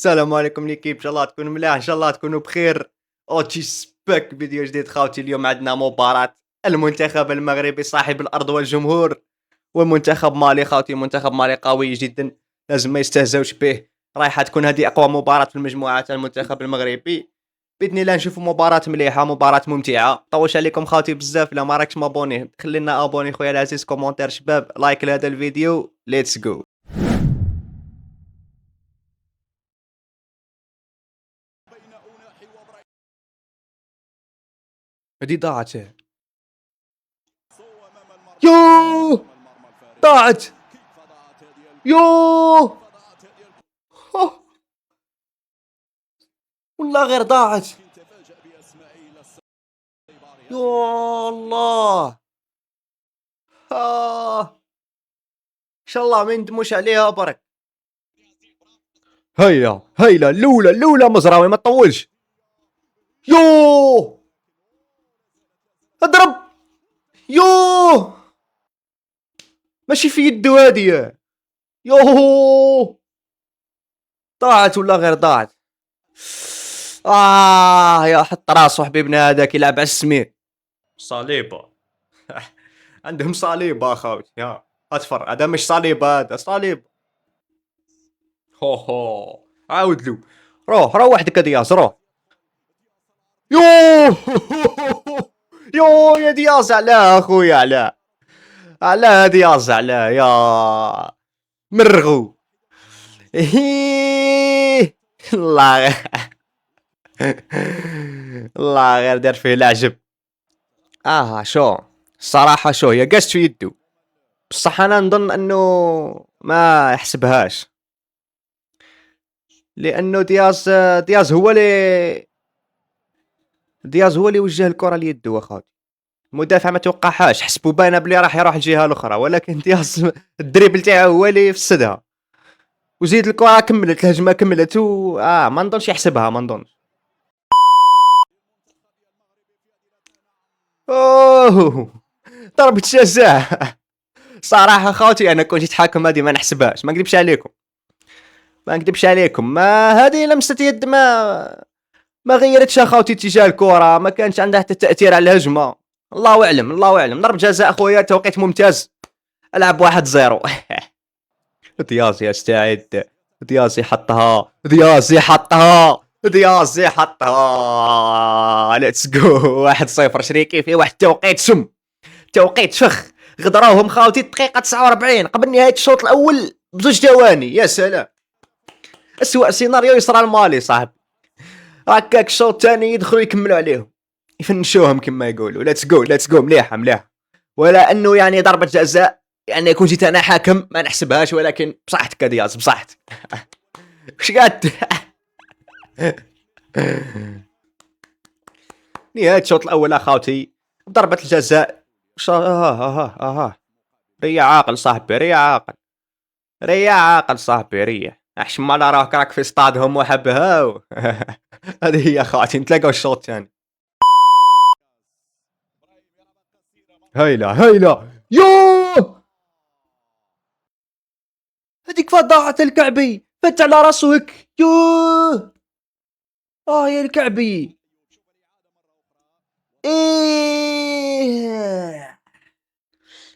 السلام عليكم ليكيب، ان شاء الله تكونوا ملاح، ان شاء الله تكونوا بخير. اوتشي سباك فيديو جديد خاوتي. اليوم عندنا مباراة المنتخب المغربي صاحب الارض والجمهور ومنتخب مالي خاوتي. منتخب مالي قوي جدا، لازم ما يستهزوش به. رايحة تكون هذه اقوى مباراة في المجموعة تاع المنتخب المغربي باذن الله. نشوفوا مباراة مليحة، مباراة ممتعة. طولش عليكم خاوتي بزاف، لا ما راكش مابوني خلي لنا ابوني خويا العزيز، كومونتير شباب، لايك لهذا الفيديو. ليتس جو. هذه ضاعت. يوه ضاعت. يوه أوه. والله غير ضاعت. يا الله. ان شاء الله ما يندموش عليها برك. هيا هيلا الاولى مزراوي ما تطولش. يوه اضرب. يوه ماشي في يدو هادي. يوه ضاعت ولا غير ضاعت. يا حط راسو حبيبنا هذاك يلعب على السمير. صليبه. عندهم صليبه اخوتي. يا اصفر هذا مش صليب، هذا صليب. هو هو عاود له. روح وحدك يا دياز روح. يوه يوه يا دياز علاه اخويا، علاه دياز علاه يا مرغو. الله الله غير دار فيه العجب. شو الصراحة شو هي قاست في يدو، بصح انا نظن انه ما يحسبهاش، لانه دياز هو اللي وجه الكرة ليدو اخوتي. المدافع ما توقعهاش، حسبوا باينه بلي راح يروح الجهه الاخرى، ولكن دياز الدريبل تاعو هو اللي فسدها، وزيد الكرة كملت، الهجمة كملت ما نظنش يحسبها، ما نظنش. اوه ضربة جزاء. صراحة خاوتي انا كنت حاكم هذه ما نحسبهاش، ما نكذبش عليكم، ما هذه لمسة يد، ما غيرتش اخوتي اتجاه الكرة، ما كانش عندها حتى تأثير على الهجمة. الله اعلم الله اعلم. ضرب جزاء اخويا، توقيت ممتاز. العب 1-0. ديازي يستعد، ديازي حطها. ليتس جو. 1-0 شريكي في واحد التوقيت توقيت فخ. غدراوهم خاوتي الدقيقة 49 قبل نهاية الشوط الأول بزوج ثواني. يا سلام، أسوأ سيناريو يصرى المالي صاحبي. هكاك الشوط الثاني يدخلوا يكملوا عليهم، يفنشوهم كما يقولوا. ليتس جو مليحة. ولا أنه يعني ضربة جزاء، يعني كون جيت انا حاكم ما نحسبهاش، ولكن بصحتك يا دياز بصحتك. وش قعدت. نهاية الشوط الاول اخوتي ضربة الجزاء. ريا عاقل صاحبي، ريا عاقل صاحبي، ريا احشم ما راك في استادهم وحبها. هذه هي اخواتي، نتلاقاو الشوط الثاني. هيلا يوه هذيك ضاعت الكعبي، فت على راسو هك. يوه يا الكعبي. ايه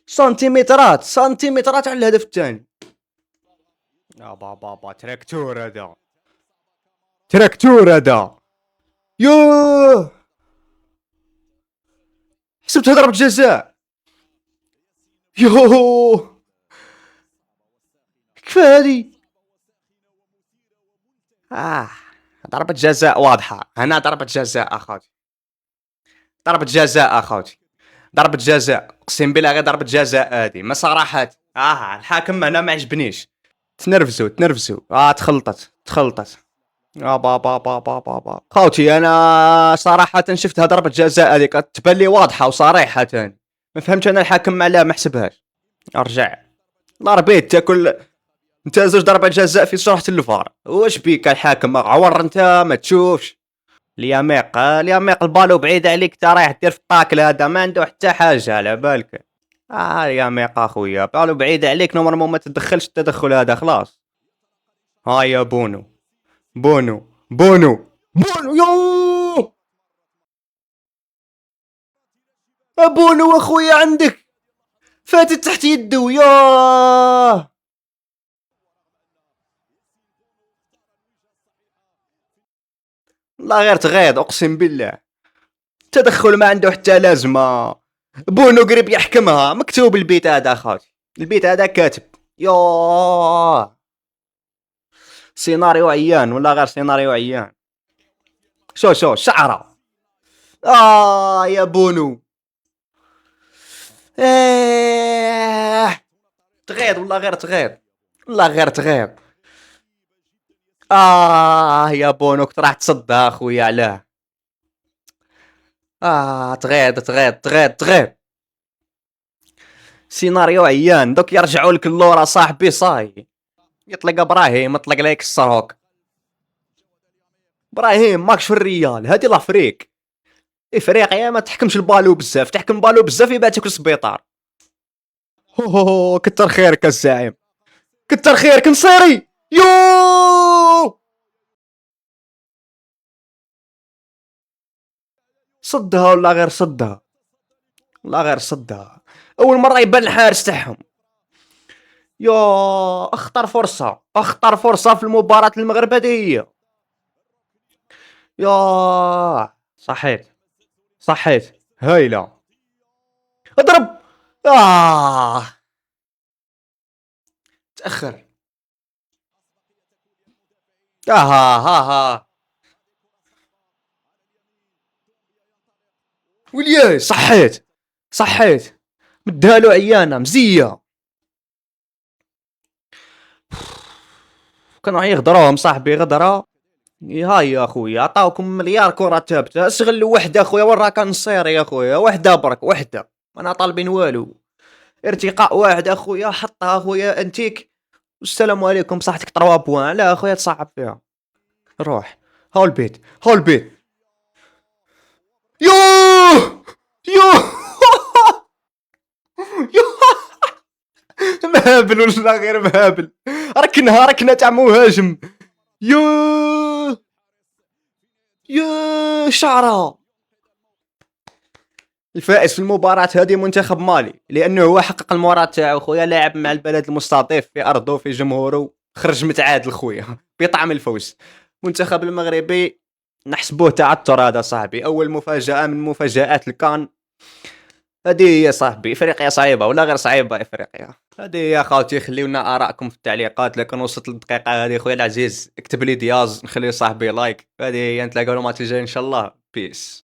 سنتيمترات على الهدف الثاني. يا بابا تراكتور هذا. يوه حسبتها ضربة جزاء. يوه كيف هذه. ضربة جزاء واضحة هنا، ضربة جزاء اخوتي، ضربة جزاء اقسم بالله، غير ضربة جزاء هذه. ما صراحة الحاكم هنا ما عجبنيش. تنرفزوا تخلطت. بابا خوتي، انا صراحة شفتها ضربة جزاء هذيك تبان لي واضحة وصريحة تاني. ما فهمتش انا الحاكم علاه ما حسبهاش. ارجع ضربيت تاكل انت زوج ضربة جزاء في صورة الفار. واش بيك الحاكم عور انت ما تشوفش. اليميق البالو بعيد عليك، تا رايح دير في الطاكل، هذا ما عنده حتى حاجة على بالك. اليميق اخويا بالو بعيد عليك، نورمالمون ما تدخلش التدخل هذا خلاص. يا بونو بونو بونو بونو يوه. بونو اخويا عندك فاتت تحت يدو ياه. لا غير تغيض اقسم بالله، تدخل ما عنده حتى لازمه. بونو قريب يحكمها، مكتوب البيت هذا خاوتي، البيت هذا كاتب. ياه سيناريو عيان ولا غير سيناريو عيان. شو شعره. يا بونو. تغيض ولا غير تغيض، والله غير تغيض. يا بونو كنت راح تصدها اخويا علاه. تغيض. سيناريو عيان، دوك يرجعوا لك اللورا صاحبي صاي. يطلق ابراهيم، اطلق لك السروك. ابراهيم ماكش في الريال، هادي لافريك. افريقيا ما تحكمش البالو بزاف، تحكم البالو بزاف يبقى تاكل سبيطار. كتر خيرك الزعيم، كتر خيرك نصيري. يو صدها ولا غير صدها، لا غير صدها. اول مره يبان الحارس تاعهم. يا اخطر فرصه في المباراه المغرب هذه هي. يا صحيت هايله. اضرب. آه تأخر. ها ولياي صحيت. مديها عيانة مزية. كانوا يغدروهم صاحبي غدرة. هاي يا خويا عطاوكم مليار كرة ثابتة، استغلوا وحدة خويا، وين راك نصير يا خويا، وحدة برك وحدة، انا طالبين والو. ارتقاء واحد اخويا، حطها اخويا انتيك، والسلام عليكم بصحتك 3 بوان. لا اخويا تصعب فيها. روح. هاو البيت. يوه يوه يوه. مهابل ولا غير مهابل. ركنها تاع مهاجم. يوه شعره. الفائز في المباراة هذه منتخب مالي، لأنه هو حقق المراد تاعو خويا، لعب مع البلد المستضيف في أرضه في جمهوره، خرج متعادل خويا بطعم الفوز. المنتخب المغربي نحسبوه تعثر هذا صاحبي، أول مفاجأة من مفاجآت الكان. هذه هي صاحبي، افريقيا صعيبه ولا غير صعيبه افريقيا. هذه يا خاوتي، خليونا ارائكم في التعليقات. لكن وصلت للدقيقه هذه خويا العزيز اكتب لي دياز، نخلي صاحبي لايك. هذه هي، نتلاقاو الماتش الجاي ان شاء الله. بيس.